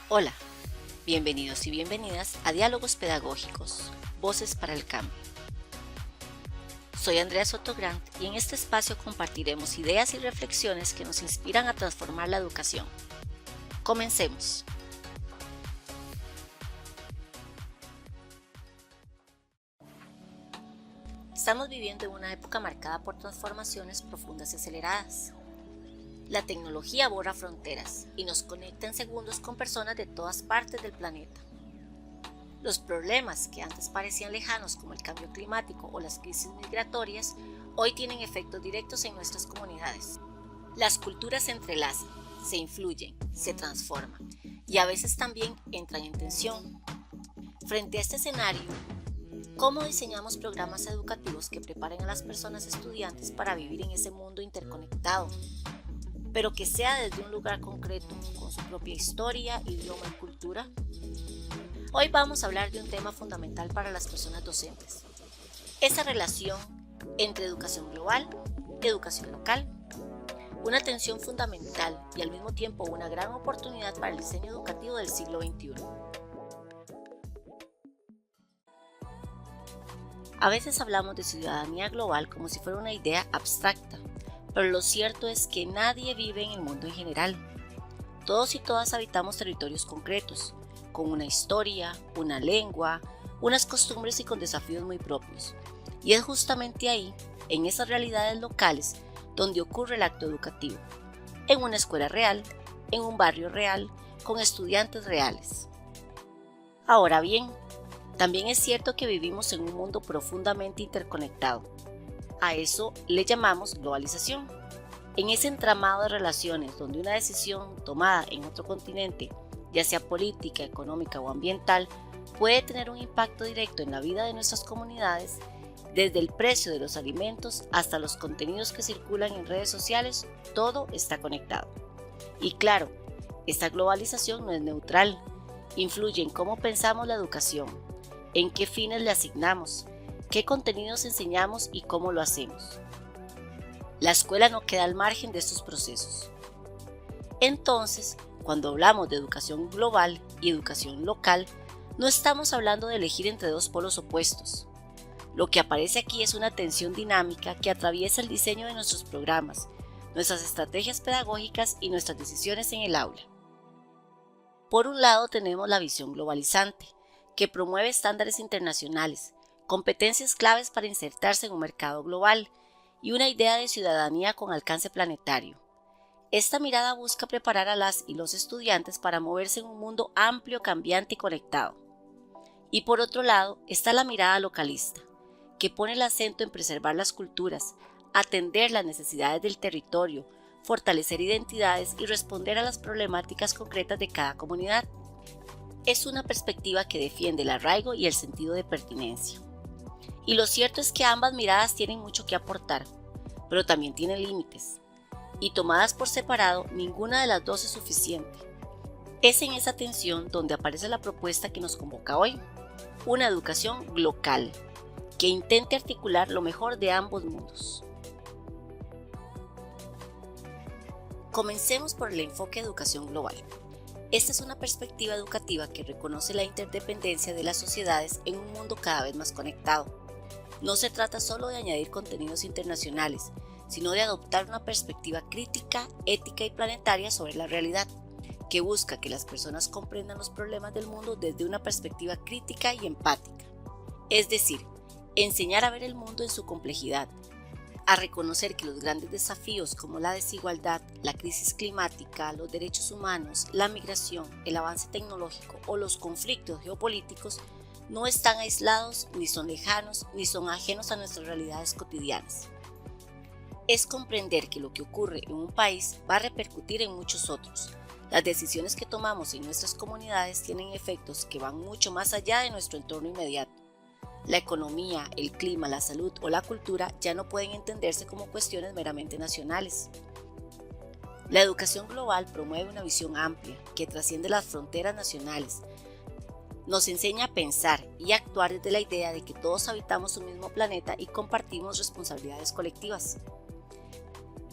Hola, bienvenidos y bienvenidas a Diálogos Pedagógicos, Voces para el Cambio. Soy Andrea Sotogrant y en este espacio compartiremos ideas y reflexiones que nos inspiran a transformar la educación. Comencemos. Estamos viviendo en una época marcada por transformaciones profundas y aceleradas. La tecnología borra fronteras y nos conecta en segundos con personas de todas partes del planeta. Los problemas que antes parecían lejanos, como el cambio climático o las crisis migratorias, hoy tienen efectos directos en nuestras comunidades. Las culturas se entrelazan, se influyen, se transforman y a veces también entran en tensión. Frente a este escenario, ¿cómo diseñamos programas educativos que preparen a las personas estudiantes para vivir en ese mundo interconectado, pero que sea desde un lugar concreto, con su propia historia, idioma y cultura? Hoy vamos a hablar de un tema fundamental para las personas docentes: esa relación entre educación global y educación local. Una tensión fundamental y al mismo tiempo una gran oportunidad para el diseño educativo del siglo XXI. A veces hablamos de ciudadanía global como si fuera una idea abstracta, pero lo cierto es que nadie vive en el mundo en general. Todos y todas habitamos territorios concretos, con una historia, una lengua, unas costumbres y con desafíos muy propios. Y es justamente ahí, en esas realidades locales, donde ocurre el acto educativo. En una escuela real, en un barrio real, con estudiantes reales. Ahora bien, también es cierto que vivimos en un mundo profundamente interconectado. A eso le llamamos globalización. En ese entramado de relaciones donde una decisión tomada en otro continente, ya sea política, económica o ambiental, puede tener un impacto directo en la vida de nuestras comunidades, desde el precio de los alimentos hasta los contenidos que circulan en redes sociales, todo está conectado. Y claro, esta globalización no es neutral, influye en cómo pensamos la educación, en qué fines le asignamos, qué contenidos enseñamos y cómo lo hacemos. La escuela no queda al margen de estos procesos. Entonces, cuando hablamos de educación global y educación local, no estamos hablando de elegir entre dos polos opuestos. Lo que aparece aquí es una tensión dinámica que atraviesa el diseño de nuestros programas, nuestras estrategias pedagógicas y nuestras decisiones en el aula. Por un lado tenemos la visión globalizante, que promueve estándares internacionales, competencias claves para insertarse en un mercado global y una idea de ciudadanía con alcance planetario. Esta mirada busca preparar a las y los estudiantes para moverse en un mundo amplio, cambiante y conectado. Y por otro lado está la mirada localista, que pone el acento en preservar las culturas, atender las necesidades del territorio, fortalecer identidades y responder a las problemáticas concretas de cada comunidad. Es una perspectiva que defiende el arraigo y el sentido de pertinencia. Y lo cierto es que ambas miradas tienen mucho que aportar, pero también tienen límites. Y tomadas por separado, ninguna de las dos es suficiente. Es en esa tensión donde aparece la propuesta que nos convoca hoy: una educación local, que intente articular lo mejor de ambos mundos. Comencemos por el enfoque de educación global. Esta es una perspectiva educativa que reconoce la interdependencia de las sociedades en un mundo cada vez más conectado. No se trata solo de añadir contenidos internacionales, sino de adoptar una perspectiva crítica, ética y planetaria sobre la realidad, que busca que las personas comprendan los problemas del mundo desde una perspectiva crítica y empática. Es decir, enseñar a ver el mundo en su complejidad, a reconocer que los grandes desafíos como la desigualdad, la crisis climática, los derechos humanos, la migración, el avance tecnológico o los conflictos geopolíticos no están aislados, ni son lejanos, ni son ajenos a nuestras realidades cotidianas. Es comprender que lo que ocurre en un país va a repercutir en muchos otros. Las decisiones que tomamos en nuestras comunidades tienen efectos que van mucho más allá de nuestro entorno inmediato. La economía, el clima, la salud o la cultura ya no pueden entenderse como cuestiones meramente nacionales. La educación global promueve una visión amplia que trasciende las fronteras nacionales. Nos enseña a pensar y actuar desde la idea de que todos habitamos un mismo planeta y compartimos responsabilidades colectivas.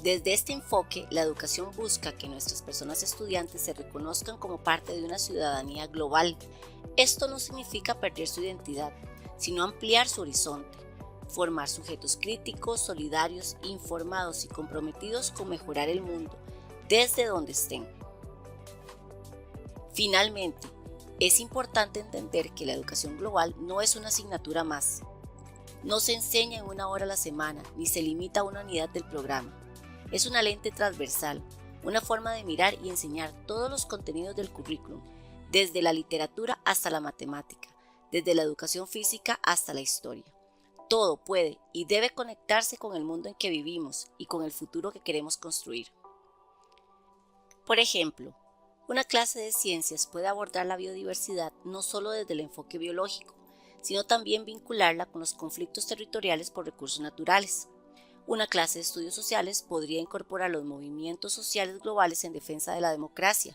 Desde este enfoque, la educación busca que nuestras personas estudiantes se reconozcan como parte de una ciudadanía global. Esto no significa perder su identidad, sino ampliar su horizonte, formar sujetos críticos, solidarios, informados y comprometidos con mejorar el mundo, desde donde estén. Finalmente, es importante entender que la educación global no es una asignatura más. No se enseña en una hora a la semana, ni se limita a una unidad del programa. Es una lente transversal, una forma de mirar y enseñar todos los contenidos del currículum, desde la literatura hasta la matemática, desde la educación física hasta la historia. Todo puede y debe conectarse con el mundo en que vivimos y con el futuro que queremos construir. Por ejemplo, una clase de ciencias puede abordar la biodiversidad no solo desde el enfoque biológico, sino también vincularla con los conflictos territoriales por recursos naturales. Una clase de estudios sociales podría incorporar los movimientos sociales globales en defensa de la democracia.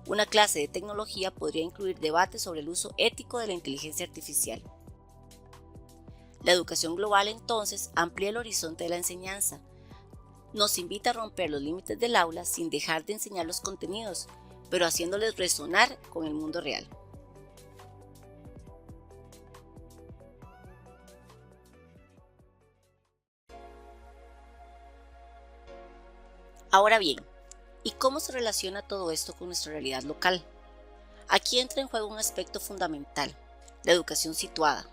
Una clase de tecnología podría incluir debates sobre el uso ético de la inteligencia artificial. La educación global entonces amplía el horizonte de la enseñanza. Nos invita a romper los límites del aula sin dejar de enseñar los contenidos, pero haciéndoles resonar con el mundo real. Ahora bien, ¿y cómo se relaciona todo esto con nuestra realidad local? Aquí entra en juego un aspecto fundamental, la educación situada,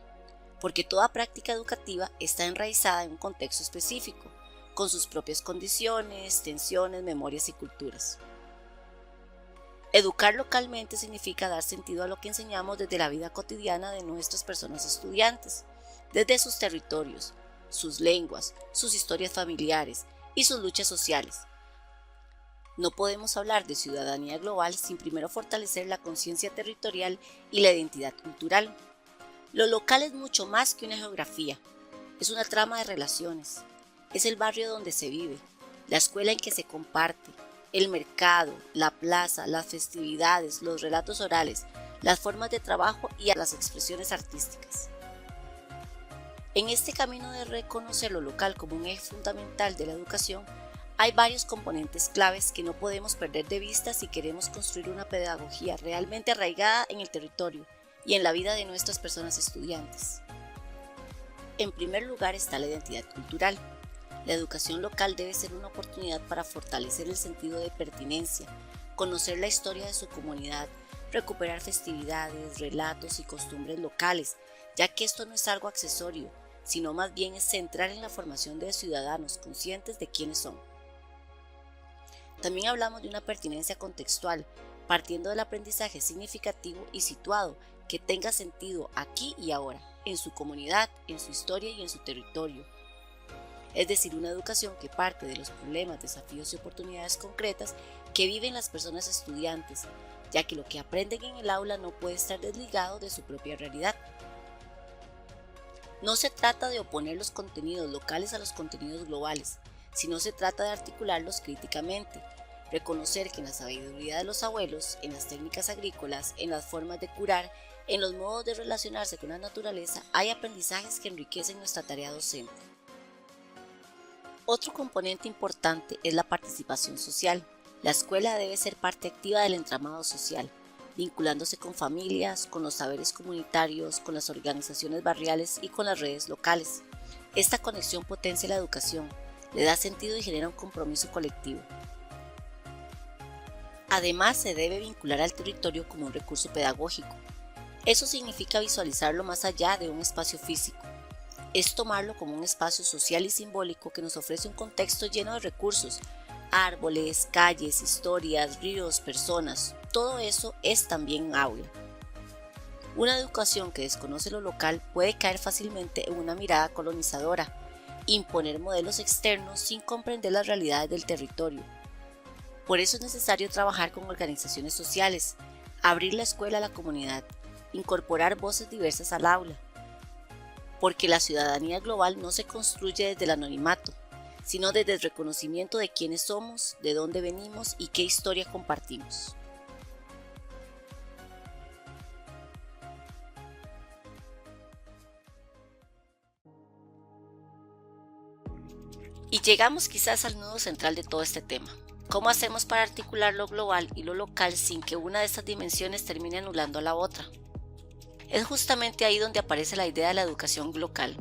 porque toda práctica educativa está enraizada en un contexto específico, con sus propias condiciones, tensiones, memorias y culturas. Educar localmente significa dar sentido a lo que enseñamos desde la vida cotidiana de nuestras personas estudiantes, desde sus territorios, sus lenguas, sus historias familiares y sus luchas sociales. No podemos hablar de ciudadanía global sin primero fortalecer la conciencia territorial y la identidad cultural. Lo local es mucho más que una geografía, es una trama de relaciones, es el barrio donde se vive, la escuela en que se comparte, el mercado, la plaza, las festividades, los relatos orales, las formas de trabajo y las expresiones artísticas. En este camino de reconocer lo local como un eje fundamental de la educación, hay varios componentes claves que no podemos perder de vista si queremos construir una pedagogía realmente arraigada en el territorio y en la vida de nuestras personas estudiantes. En primer lugar está la identidad cultural. La educación local debe ser una oportunidad para fortalecer el sentido de pertinencia, conocer la historia de su comunidad, recuperar festividades, relatos y costumbres locales, ya que esto no es algo accesorio, sino más bien es central en la formación de ciudadanos conscientes de quiénes son. También hablamos de una pertinencia contextual, partiendo del aprendizaje significativo y situado, que tenga sentido aquí y ahora, en su comunidad, en su historia y en su territorio. Es decir, una educación que parte de los problemas, desafíos y oportunidades concretas que viven las personas estudiantes, ya que lo que aprenden en el aula no puede estar desligado de su propia realidad. No se trata de oponer los contenidos locales a los contenidos globales, sino se trata de articularlos críticamente, reconocer que en la sabiduría de los abuelos, en las técnicas agrícolas, en las formas de curar, en los modos de relacionarse con la naturaleza, hay aprendizajes que enriquecen nuestra tarea docente. Otro componente importante es la participación social. La escuela debe ser parte activa del entramado social, vinculándose con familias, con los saberes comunitarios, con las organizaciones barriales y con las redes locales. Esta conexión potencia la educación, le da sentido y genera un compromiso colectivo. Además, se debe vincular al territorio como un recurso pedagógico. Eso significa visualizarlo más allá de un espacio físico. Es tomarlo como un espacio social y simbólico que nos ofrece un contexto lleno de recursos, árboles, calles, historias, ríos, personas. Todo eso es también aula. Una educación que desconoce lo local puede caer fácilmente en una mirada colonizadora, imponer modelos externos sin comprender las realidades del territorio. Por eso es necesario trabajar con organizaciones sociales, abrir la escuela a la comunidad, incorporar voces diversas al aula. Porque la ciudadanía global no se construye desde el anonimato, sino desde el reconocimiento de quiénes somos, de dónde venimos y qué historia compartimos. Y llegamos quizás al nudo central de todo este tema. ¿Cómo hacemos para articular lo global y lo local sin que una de estas dimensiones termine anulando a la otra? Es justamente ahí donde aparece la idea de la educación local,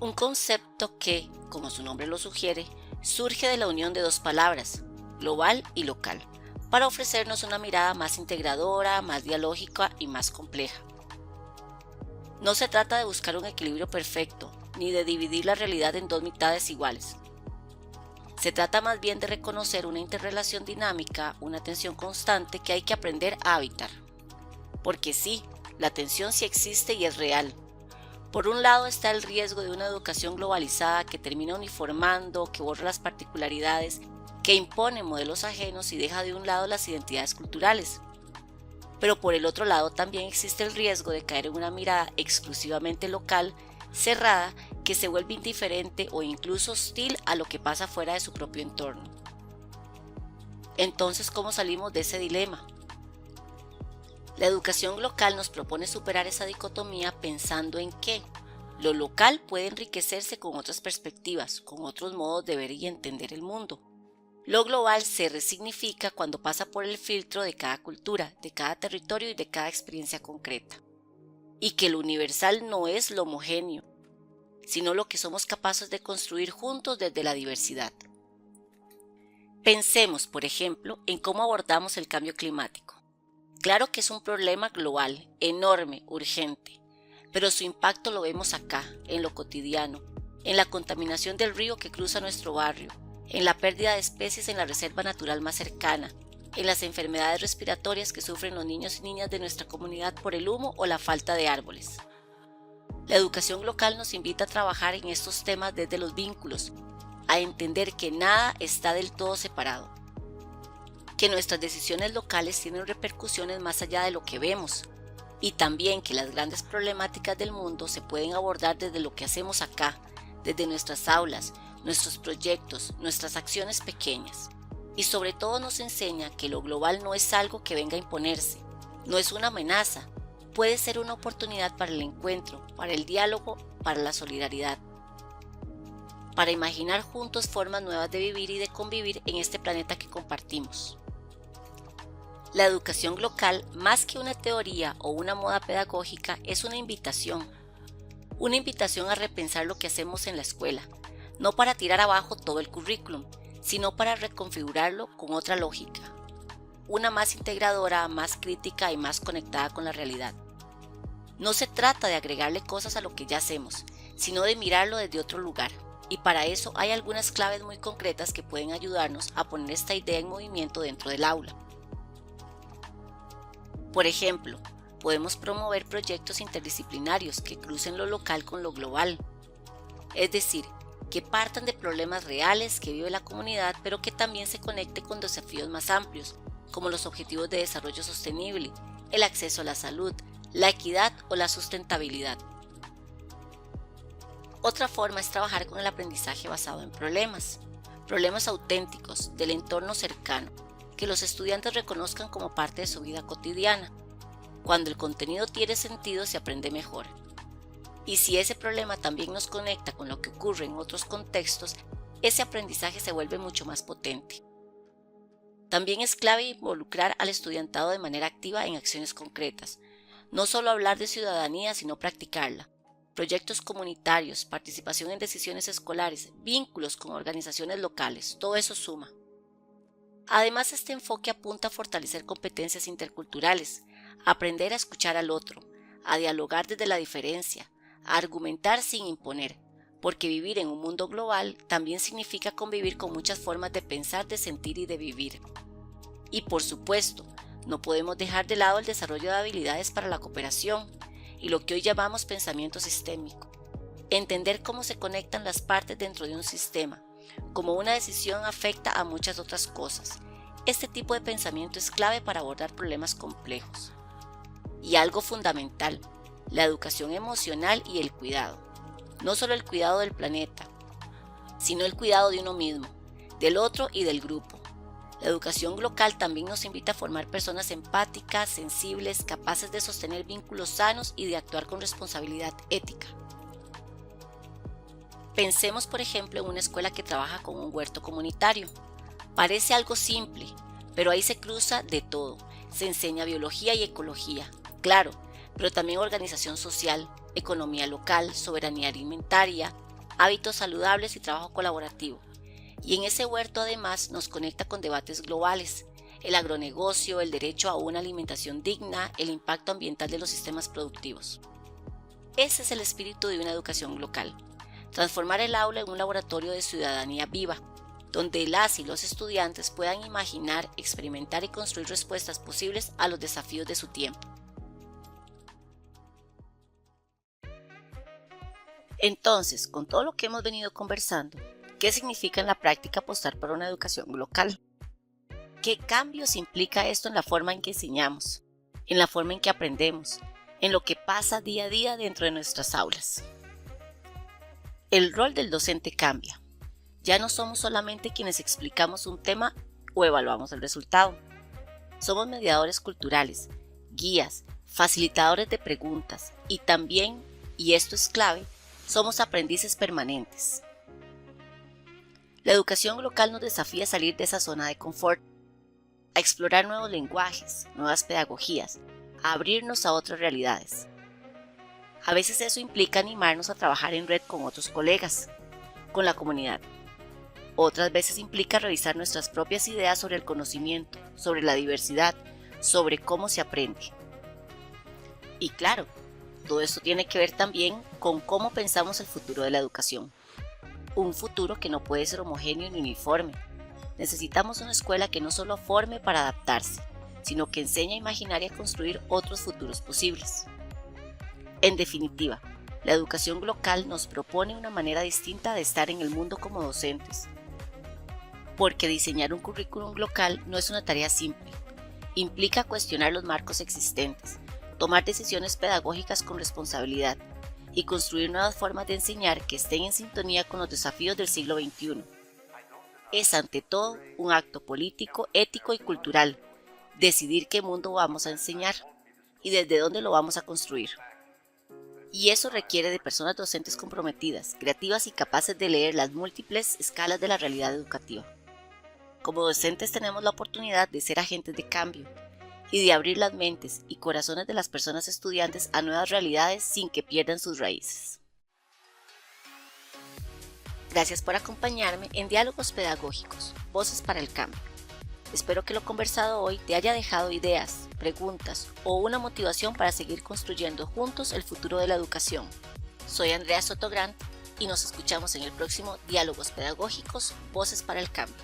un concepto que, como su nombre lo sugiere, surge de la unión de dos palabras, global y local, para ofrecernos una mirada más integradora, más dialógica y más compleja. No se trata de buscar un equilibrio perfecto, ni de dividir la realidad en dos mitades iguales. Se trata más bien de reconocer una interrelación dinámica, una tensión constante que hay que aprender a habitar. Porque sí, la tensión sí existe y es real. Por un lado está el riesgo de una educación globalizada que termina uniformando, que borra las particularidades, que impone modelos ajenos y deja de un lado las identidades culturales. Pero por el otro lado también existe el riesgo de caer en una mirada exclusivamente local, cerrada, que se vuelve indiferente o incluso hostil a lo que pasa fuera de su propio entorno. Entonces, ¿cómo salimos de ese dilema? La educación local nos propone superar esa dicotomía pensando en que lo local puede enriquecerse con otras perspectivas, con otros modos de ver y entender el mundo. Lo global se resignifica cuando pasa por el filtro de cada cultura, de cada territorio y de cada experiencia concreta. Y que lo universal no es lo homogéneo, sino lo que somos capaces de construir juntos desde la diversidad. Pensemos, por ejemplo, en cómo abordamos el cambio climático. Claro que es un problema global, enorme, urgente, pero su impacto lo vemos acá, en lo cotidiano, en la contaminación del río que cruza nuestro barrio, en la pérdida de especies en la reserva natural más cercana, en las enfermedades respiratorias que sufren los niños y niñas de nuestra comunidad por el humo o la falta de árboles. La educación local nos invita a trabajar en estos temas desde los vínculos, a entender que nada está del todo separado, que nuestras decisiones locales tienen repercusiones más allá de lo que vemos, y también que las grandes problemáticas del mundo se pueden abordar desde lo que hacemos acá, desde nuestras aulas, nuestros proyectos, nuestras acciones pequeñas. Y sobre todo nos enseña que lo global no es algo que venga a imponerse, no es una amenaza, puede ser una oportunidad para el encuentro, para el diálogo, para la solidaridad, para imaginar juntos formas nuevas de vivir y de convivir en este planeta que compartimos. La educación local, más que una teoría o una moda pedagógica, es una invitación a repensar lo que hacemos en la escuela, no para tirar abajo todo el currículum, sino para reconfigurarlo con otra lógica, una más integradora, más crítica y más conectada con la realidad. No se trata de agregarle cosas a lo que ya hacemos, sino de mirarlo desde otro lugar, y para eso hay algunas claves muy concretas que pueden ayudarnos a poner esta idea en movimiento dentro del aula. Por ejemplo, podemos promover proyectos interdisciplinarios que crucen lo local con lo global, es decir, que partan de problemas reales que vive la comunidad, pero que también se conecten con desafíos más amplios, como los objetivos de desarrollo sostenible, el acceso a la salud, la equidad o la sustentabilidad. Otra forma es trabajar con el aprendizaje basado en problemas auténticos del entorno cercano, que los estudiantes reconozcan como parte de su vida cotidiana. Cuando el contenido tiene sentido, se aprende mejor. Y si ese problema también nos conecta con lo que ocurre en otros contextos, ese aprendizaje se vuelve mucho más potente. También es clave involucrar al estudiantado de manera activa en acciones concretas. No solo hablar de ciudadanía, sino practicarla. Proyectos comunitarios, participación en decisiones escolares, vínculos con organizaciones locales, todo eso suma. Además, este enfoque apunta a fortalecer competencias interculturales, a aprender a escuchar al otro, a dialogar desde la diferencia, a argumentar sin imponer, porque vivir en un mundo global también significa convivir con muchas formas de pensar, de sentir y de vivir. Y por supuesto, no podemos dejar de lado el desarrollo de habilidades para la cooperación y lo que hoy llamamos pensamiento sistémico. Entender cómo se conectan las partes dentro de un sistema, cómo una decisión afecta a muchas otras cosas. Este tipo de pensamiento es clave para abordar problemas complejos. Y algo fundamental, la educación emocional y el cuidado. No solo el cuidado del planeta, sino el cuidado de uno mismo, del otro y del grupo. La educación local también nos invita a formar personas empáticas, sensibles, capaces de sostener vínculos sanos y de actuar con responsabilidad ética. Pensemos, por ejemplo, en una escuela que trabaja con un huerto comunitario. Parece algo simple, pero ahí se cruza de todo. Se enseña biología y ecología, claro, pero también organización social, economía local, soberanía alimentaria, hábitos saludables y trabajo colaborativo. Y en ese huerto además nos conecta con debates globales, el agronegocio, el derecho a una alimentación digna, el impacto ambiental de los sistemas productivos. Ese es el espíritu de una educación local. Transformar el aula en un laboratorio de ciudadanía viva, donde las y los estudiantes puedan imaginar, experimentar y construir respuestas posibles a los desafíos de su tiempo. Entonces, con todo lo que hemos venido conversando, ¿qué significa en la práctica apostar por una educación local? ¿Qué cambios implica esto en la forma en que enseñamos, en la forma en que aprendemos, en lo que pasa día a día dentro de nuestras aulas? El rol del docente cambia. Ya no somos solamente quienes explicamos un tema o evaluamos el resultado. Somos mediadores culturales, guías, facilitadores de preguntas y también, y esto es clave, somos aprendices permanentes. La educación local nos desafía a salir de esa zona de confort, a explorar nuevos lenguajes, nuevas pedagogías, a abrirnos a otras realidades. A veces eso implica animarnos a trabajar en red con otros colegas, con la comunidad. Otras veces implica revisar nuestras propias ideas sobre el conocimiento, sobre la diversidad, sobre cómo se aprende. Y claro, todo esto tiene que ver también con cómo pensamos el futuro de la educación. Un futuro que no puede ser homogéneo ni uniforme. Necesitamos una escuela que no solo forme para adaptarse, sino que enseñe a imaginar y a construir otros futuros posibles. En definitiva, la educación local nos propone una manera distinta de estar en el mundo como docentes. Porque diseñar un currículum local no es una tarea simple. Implica cuestionar los marcos existentes, tomar decisiones pedagógicas con responsabilidad y construir nuevas formas de enseñar que estén en sintonía con los desafíos del siglo XXI. Es ante todo un acto político, ético y cultural, decidir qué mundo vamos a enseñar y desde dónde lo vamos a construir. Y eso requiere de personas docentes comprometidas, creativas y capaces de leer las múltiples escalas de la realidad educativa. Como docentes tenemos la oportunidad de ser agentes de cambio y de abrir las mentes y corazones de las personas estudiantes a nuevas realidades sin que pierdan sus raíces. Gracias por acompañarme en Diálogos Pedagógicos, Voces para el Cambio. Espero que lo conversado hoy te haya dejado ideas, preguntas o una motivación para seguir construyendo juntos el futuro de la educación. Soy Andrea Sotogrand y nos escuchamos en el próximo Diálogos Pedagógicos, Voces para el Cambio.